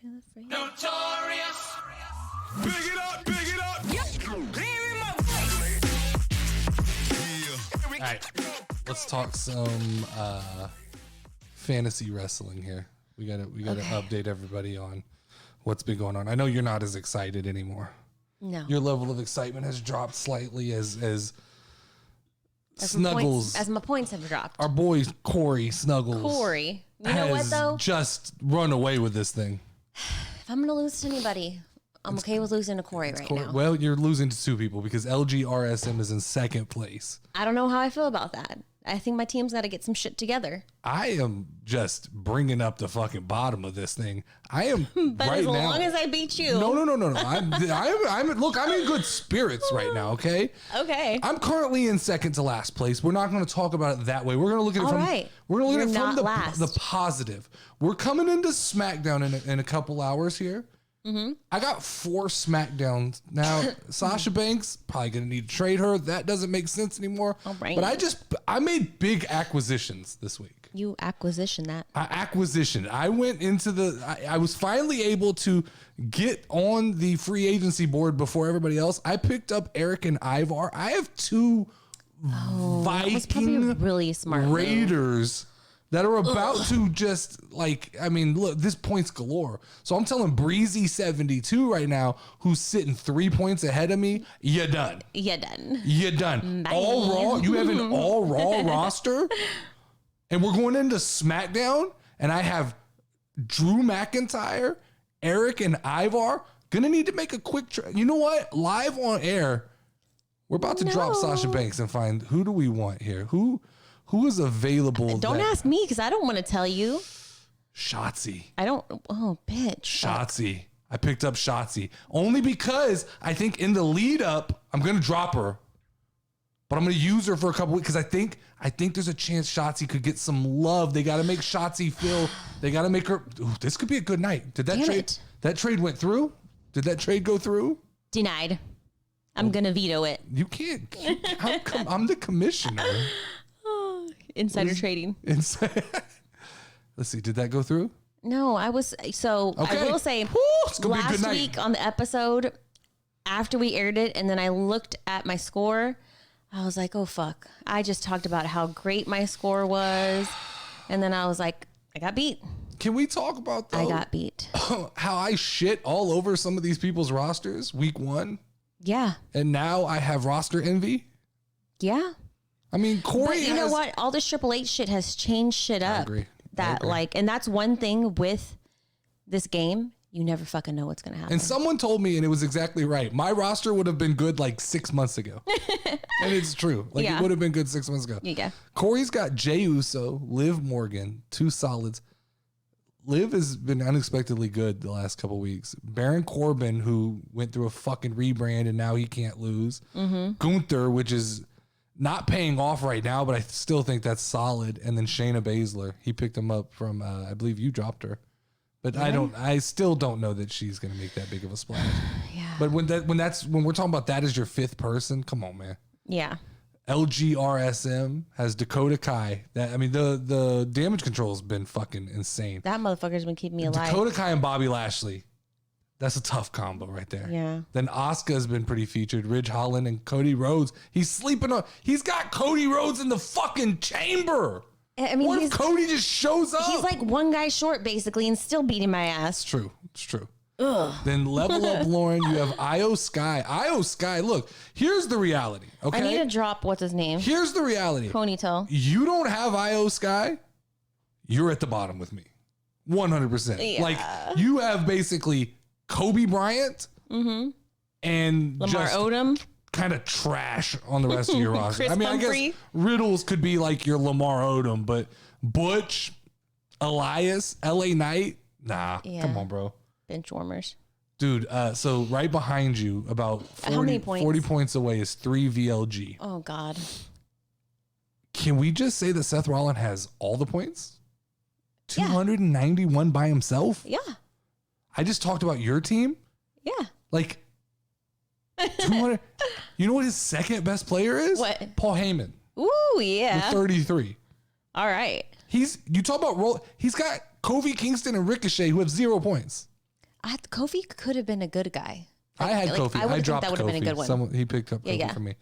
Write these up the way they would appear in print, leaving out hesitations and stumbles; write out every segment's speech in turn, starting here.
to the free. Notorious. Big it up, big it up. All right, let's talk some fantasy wrestling here. We gotta update everybody on what's been going on. I know you're not as excited anymore. No. Your level of excitement has dropped slightly as Snuggles. As my points have dropped. Our boy Corey Snuggles. Corey. You know what, though? Just run away with this thing. If I'm going to lose to anybody, I'm okay with losing to Corey now. Well, you're losing to two people because LGRSM is in second place. I don't know how I feel about that. I think my team's got to get some shit together. I am just bringing up the fucking bottom of this thing. I am but right as now. long as I beat you. No. I'm in good spirits right now. Okay. Okay. I'm currently in second to last place. We're not going to talk about it that way. We're going to look at it We're going to look at it from the positive. We're coming into SmackDown in a couple hours here. Mm-hmm. I got 4 SmackDowns now. Sasha Banks probably gonna need to trade her. That doesn't make sense anymore. All right. But I made big acquisitions this week. You acquisition that. I went into I was finally able to get on the free agency board before everybody else. I picked up Eric and Ivar. I have 2 Viking really smart Raiders that are about to just look, this points galore. So I'm telling Breezy 72 right now, who's sitting 3 points ahead of me, you're done. You're done. You're done. Bye. All Raw. You have an all Raw roster. And we're going into SmackDown, and I have Drew McIntyre, Eric, and Ivar. Gonna need to make a quick you know what? Live on air, we're about to drop Sasha Banks and find who do we want here? Who is available? Don't ask me because I don't want to tell you. Shotzi. I don't. Oh, bitch. Shotzi. I picked up Shotzi only because I think in the lead up, I'm going to drop her, but I'm going to use her for a couple weeks because I think there's a chance Shotzi could get some love. They got to make Shotzi feel. They got to make her. Ooh, this could be a good night. Did that trade? That trade went through? Did that trade go through? Denied. I'm going to veto it. You can't. I'm the commissioner. Insider trading. Let's see. Did that go through? No, I was. So okay. I will say, last week on the episode, after we aired it, and then I looked at my score, I was like, oh, fuck. I just talked about how great my score was. And then I was like, I got beat. Can we talk about, though, I got beat. How I shit all over some of these people's rosters week 1? Yeah. And now I have roster envy? Yeah. I mean, Corey. But you know what? All this Triple H shit has changed shit up. I agree. And that's one thing with this game. You never fucking know what's gonna happen. And someone told me, and it was exactly right. My roster would have been good 6 months ago, and it's true. It would have been good 6 months ago. Yeah. Corey's got Jey Uso, Liv Morgan, 2 solids. Liv has been unexpectedly good the last couple weeks. Baron Corbin, who went through a fucking rebrand and now he can't lose. Mm-hmm. Gunther, which is not paying off right now, but I still think that's solid. And then Shayna Baszler, he picked him up from, I believe you dropped her, but really? I still don't know that she's going to make that big of a splash. Yeah. But when we're talking about that as your 5th person, come on, man. Yeah. LGRSM has Dakota Kai. The damage control has been fucking insane. That motherfucker's been keeping me alive. Dakota Kai and Bobby Lashley. That's a tough combo right there. Yeah. Then Asuka has been pretty featured. Ridge Holland and Cody Rhodes. He's got Cody Rhodes in the fucking chamber. I mean, what if Cody just shows up? He's like one guy short basically and still beating my ass. It's true. Ugh. Then level up, Lauren. You have Io Sky. Io Sky. Look, here's the reality. Okay. I need to drop what's his name. Here's the reality. Ponytail. You don't have Io Sky. You're at the bottom with me. 100%. Yeah. You have basically Kobe Bryant and Lamar Odom. Kind of trash on the rest of your roster. Chris Humphrey. I guess Riddles could be like your Lamar Odom, but Butch, Elias, LA Knight. Nah, come on, bro. Bench warmers. Dude, so right behind you, about 40, how many points? 40 points away is 3 VLG. Oh, God. Can we just say that Seth Rollins has all the points? 291 by himself? Yeah. I just talked about your team? Yeah. 200. You know what his second best player is? What? Paul Heyman. Ooh, yeah. With 33. All right. You talk about roll. He's got Kofi Kingston and Ricochet who have 0 points. Kofi could have been a good guy. I had Kofi. I dropped that would have been a good one. He picked up Kofi for me.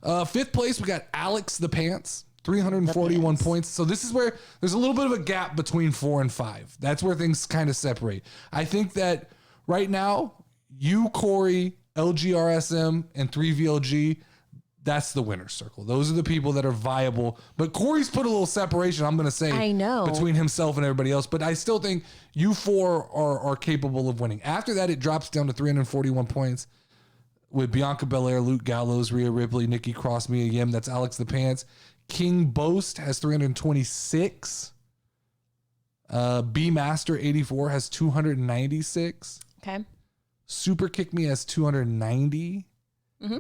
5th place, we got Alex the Pants, 341 points. So this is where there's a little bit of a gap between 4 and 5. That's where things kind of separate. I think that right now, you, Corey, LGRSM, and 3VLG, that's the winner's circle. Those are the people that are viable. But Corey's put a little separation, I'm going to say, I know, between himself and everybody else. But I still think you 4 are capable of winning. After that, it drops down to 341 points with Bianca Belair, Luke Gallows, Rhea Ripley, Nikki Cross, Mia Yim. That's Alex the Pants. King Boast has 326. B Master 84 has 296. Okay. Super Kick Me has 290.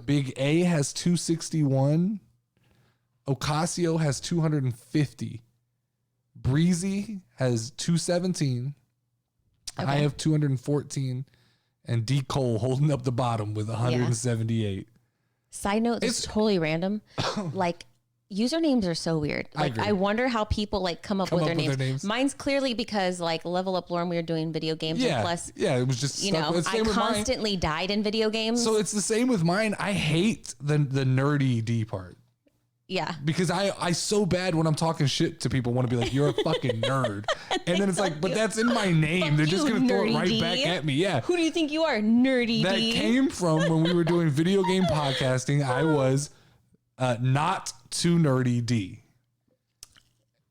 Big A has 261. Ocasio has 250. Breezy has 217. Okay. I have 214. And D. Cole holding up the bottom with 178. Side note, this is totally random. Like, usernames are so weird. Like, I wonder how people like come up with their names. Mine's clearly because like Level Up Lorne, we were doing video games. Yeah. And plus, it was just, you know, I constantly died in video games. So it's the same with mine. I hate the nerdy D part. Yeah. Because I so bad when I'm talking shit to people want to be like, you're a fucking nerd. And then it's like, but that's in my name. They're just going to throw it right back at me. Yeah. Who do you think you are, nerdy That D? came from when we were doing video game podcasting. I was not too nerdy D.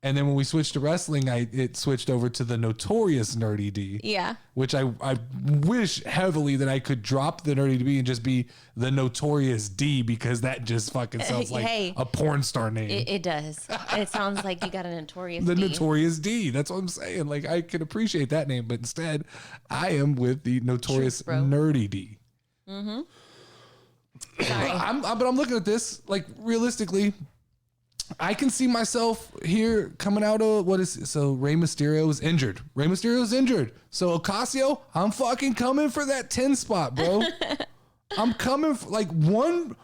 And then when we switched to wrestling, it switched over to the Notorious Nerdy D. Yeah. Which I wish heavily that I could drop the Nerdy D and just be the Notorious D, because that just fucking sounds like a porn star name. It does. It sounds like you got a Notorious The D. Notorious D. That's what I'm saying. Like, I could appreciate that name, but instead I am with the Notorious Nerdy D. Mm-hmm. Sorry. But I'm looking at this, like, realistically, I can see myself here coming out of Rey Mysterio is injured. So Ocasio, I'm fucking coming for that 10 spot, bro. I'm coming for like one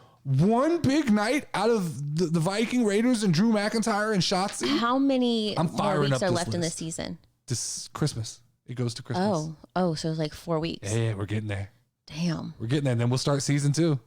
big night out of the Viking Raiders and Drew McIntyre and Shotzi. How many more weeks are left list. in this season? This Christmas. It goes to Christmas. Oh, so it's like 4 weeks. Yeah, we're getting there. Damn. We're getting there. And then we'll start season 2.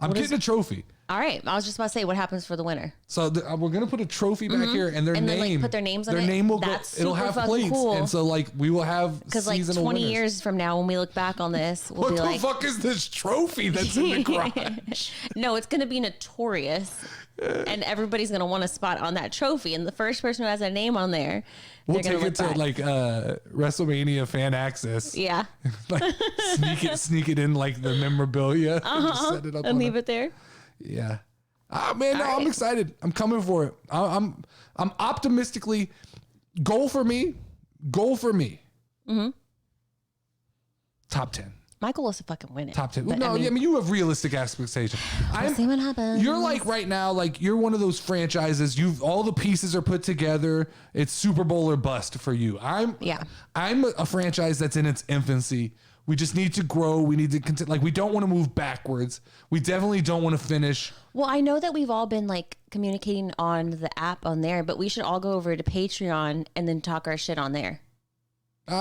I'm getting a trophy. All right. I was just about to say, what happens for the winner? So we're going to put a trophy back here, and their name. Then, like, put their names on it. Their name will That's go. It'll have plates. Cool. And so, like, we will have because, like, 20 years from now, when we look back on this, we'll be like, what the fuck is this trophy that's in the garage? No, it's going to be Notorious. And everybody's going to want a spot on that trophy. And the first person who has a name on there, we'll take it to like WrestleMania fan access. Yeah. Like, sneak it in like the memorabilia. Set it up and leave it there. Yeah. Man, I'm excited. I'm coming for it. I'm optimistically goal for me. Mm-hmm. Top 10. My goal is to fucking win it. Top 10. No, I mean, you have realistic expectations. We'll see what happens. You're like right now, like you're one of those franchises. All the pieces are put together. It's Super Bowl or bust for you. I'm a franchise that's in its infancy. We just need to grow. We need to continue. Like, we don't want to move backwards. We definitely don't want to finish. Well, I know that we've all been like communicating on the app on there, but we should all go over to Patreon and then talk our shit on there.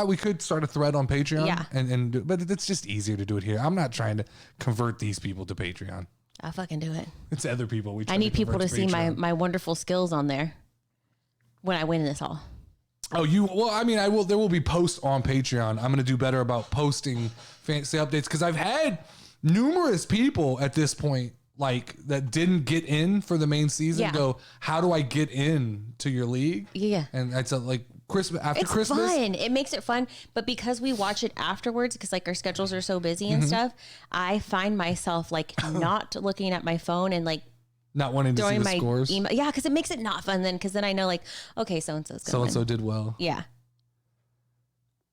We could start a thread on Patreon. Yeah. But it's just easier to do it here. I'm not trying to convert these people to Patreon. I'll fucking do it. It's other people. I need people to see my wonderful skills on there when I win this all. Oh, there will be posts on Patreon. I'm going to do better about posting fantasy updates, because I've had numerous people at this point, like, that didn't get in for the main season go, how do I get in to your league? Yeah. And it's like Christmas It's fun. It makes it fun. But because we watch it afterwards, because like our schedules are so busy and stuff, I find myself like not looking at my phone and like not wanting to see the scores. Email. Yeah, because it makes it not fun then, because then I know like, okay, so-and-so did well. Yeah.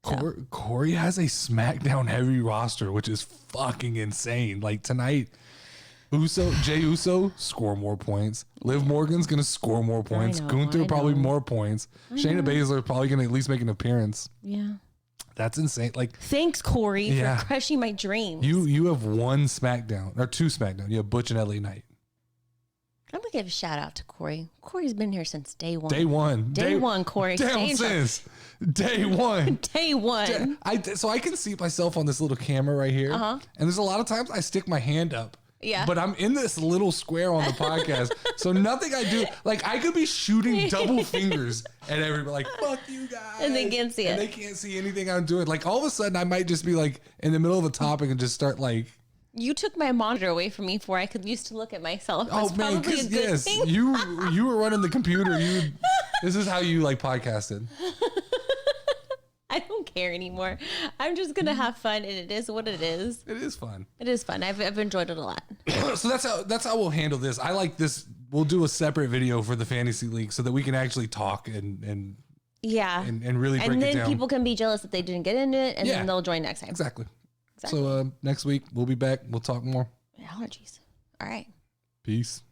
Corey has a SmackDown heavy roster, which is fucking insane. Like tonight, Jey Uso score more points. Liv Morgan's gonna score more points. Gunther probably more points. Shayna Baszler probably gonna at least make an appearance. Yeah. That's insane. Like, thanks, Corey, for crushing my dreams. You have one SmackDown or two SmackDown. You have Butch and LA Knight. I'm give a shout out to Corey. Corey's been here since day one. Day one, Corey. Down since day one. Day one. So I can see myself on this little camera right here. And there's a lot of times I stick my hand up. Yeah. But I'm in this little square on the podcast. So nothing I do, like I could be shooting double fingers at everybody, like, fuck you guys. And they can't see it. And they can't see anything I'm doing. Like all of a sudden I might just be like in the middle of a topic and just start like. You took my monitor away from me before I could used to look at myself. That's man, because yes, you were running the computer. This is how you like podcasted. I don't care anymore. I'm just gonna have fun, and it is what it is. It is fun. It is fun. I've enjoyed it a lot. So that's how we'll handle this. I like this. We'll do a separate video for the fantasy league so that we can actually talk and yeah and really break it down. And then people can be jealous that they didn't get into it, and then they'll join next time. Exactly. So next week we'll be back. We'll talk more. Allergies. All right. Peace.